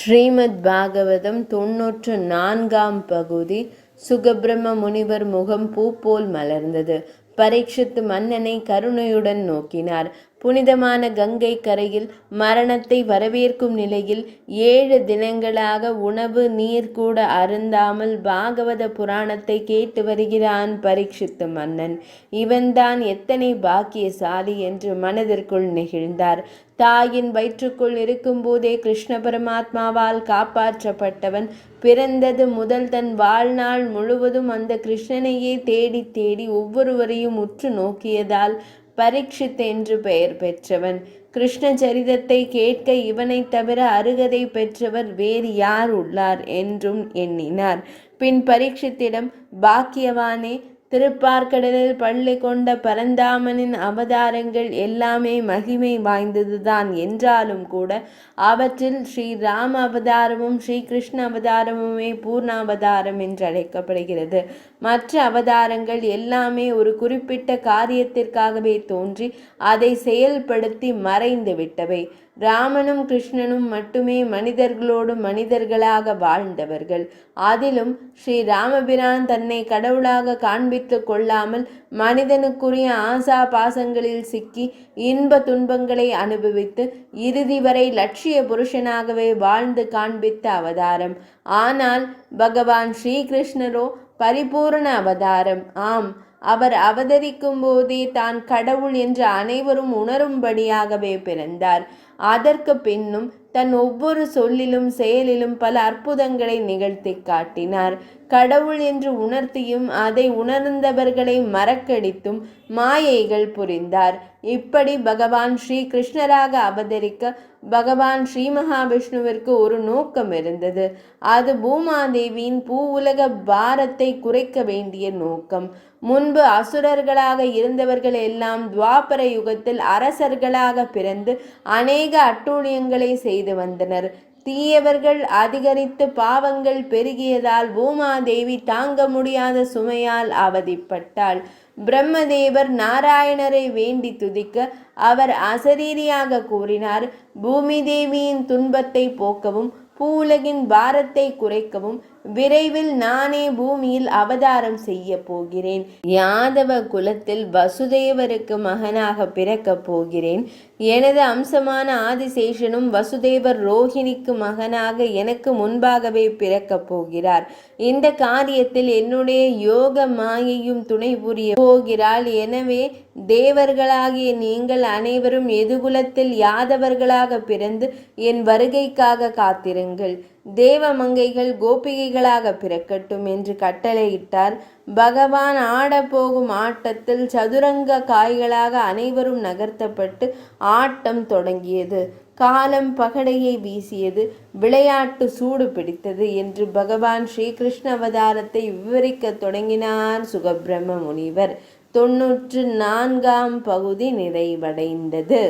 ஸ்ரீமத் பாகவதம் 94ஆம் பகுதி. சுகபிரம்ம முனிவர் முகம் பூ போல் மலர்ந்தது. பரீட்சித்து மன்னனை கருணையுடன் நோக்கினார். புனிதமான கங்கை கரையில் மரணத்தை வரவேற்கும் நிலையில் 7 தினங்களாக உணவு நீர் கூட அருந்தாமல் பாகவத புராணத்தை கேட்டு வருகிறான் பரீட்சித்து மன்னன். இவன்தான் எத்தனை பாக்கியசாலி என்று மனதிற்குள் நெகிழ்ந்தார். தாயின் வயிற்றுக்குள் இருக்கும்போதே கிருஷ்ண பரமாத்மாவால் காப்பாற்றப்பட்டவன் பிறந்தது முதல் தன் வாழ்நாள் முழுவதும் அந்த கிருஷ்ணனையே தேடி தேடி ஒவ்வொருவரையும் உற்று நோக்கியதால் பரீட்சித் என்று பெயர் பெற்றவன். கிருஷ்ண சரிதத்தை கேட்க இவனை தவிர அருகதை பெற்றவர் வேறு யார் உள்ளார் என்றும் எண்ணினார். பின் பரீட்சித்திடம், பாக்கியவானே, திருப்பார்கடலில் பள்ளி கொண்ட பரந்தாமனின் அவதாரங்கள் எல்லாமே மகிமை வாய்ந்ததுதான் என்றாலும் கூட அவற்றில் ஸ்ரீ ராம அவதாரமும் ஸ்ரீ கிருஷ்ண அவதாரமுமே பூர்ண அவதாரம் என்று அழைக்கப்படுகிறது. மற்ற அவதாரங்கள் எல்லாமே ஒரு குறிப்பிட்ட காரியத்திற்காகவே தோன்றி அதை செயல்படுத்தி மறைந்து விட்டவை. ராமனும் கிருஷ்ணனும் மட்டுமே மனிதர்களோடு மனிதர்களாக வாழ்ந்தவர்கள். அதிலும் ஸ்ரீ ராமபிரான் தன்னை கடவுளாக காண்பித்து கொள்ளாமல் மனிதனுக்குரிய ஆசா பாசங்களில் சிக்கி இன்ப துன்பங்களை அனுபவித்து இறுதி வரை லட்சிய புருஷனாகவே வாழ்ந்து காண்பித்த அவதாரம். ஆனால் பகவான் ஸ்ரீகிருஷ்ணரோ பரிபூர்ண அவதாரம். ஆம், அவர் அவதரிக்கும் போதே தான் கடவுள் என்று அனைவரும் உணரும்படியாகவே பிறந்தார். அதற்கு பின்னும் தன் ஒவ்வொரு சொல்லிலும் செயலிலும் பல அற்புதங்களை நிகழ்த்தி காட்டினார். கடவுள் என்று உணர்த்தியும் அதை உணர்ந்தவர்களை மறக்கடித்தும் மாயைகள் புரிந்தார். இப்படி பகவான் ஸ்ரீ கிருஷ்ணராக அவதரிக்க பகவான் ஸ்ரீ மகாவிஷ்ணுவிற்கு ஒரு நோக்கம் இருந்தது. அது பூமாதேவியின் பூவுலக பாரத்தை குறைக்க வேண்டிய நோக்கம். முன்பு அசுரர்களாக இருந்தவர்கள் எல்லாம் துவாபர யுகத்தில் அரசர்களாக பிறந்து அநேக அட்டூழியங்களை செய்து வந்தனர். தீயவர்கள் அதிகரித்து பாவங்கள் பெருகியதால் பூமாதேவி தாங்க முடியாத சுமையால் அவதிப்பட்டாள். பிரம்மதேவர் நாராயணரை வேண்டி துதிக்க அவர் அசரீரியாக கூறினார், பூமி தேவியின் துன்பத்தை போக்கவும் பூவுலகின் பாரத்தை குறைக்கவும் விரைவில் நானே பூமியில் அவதாரம் செய்ய போகிறேன். யாதவ குலத்தில் வசுதேவருக்கு மகனாக பிறக்கப் போகிறேன். எனது அம்சமான ஆதிசேஷனும் வசுதேவர் ரோஹிணிக்கு மகனாக எனக்கு முன்பாகவே பிறக்கப் போகிறார். இந்த காரியத்தில் என்னுடைய யோக மாயையும் துணை புரிய போகிறாள். எனவே தேவர்களாகிய நீங்கள் அனைவரும் எதுகுலத்தில் யாதவர்களாக பிறந்து என் வருகைக்காக காத்திருங்கள். தேவமங்கைகள் கோபிகைகளாக பிறக்கட்டும் என்று கட்டளையிட்டார். பகவான் ஆடப்போகும் ஆட்டத்தில் சதுரங்க காய்களாக அனைவரும் நகர்த்தப்பட்டு ஆட்டம் தொடங்கியது. காலம் பகடையை வீசியது, விளையாட்டு சூடு பிடித்தது என்று பகவான் ஸ்ரீகிருஷ்ண அவதாரத்தை விவரிக்க தொடங்கினார் சுகபிரம்ம முனிவர். 94ஆம் பகுதி நிறைவடைந்தது.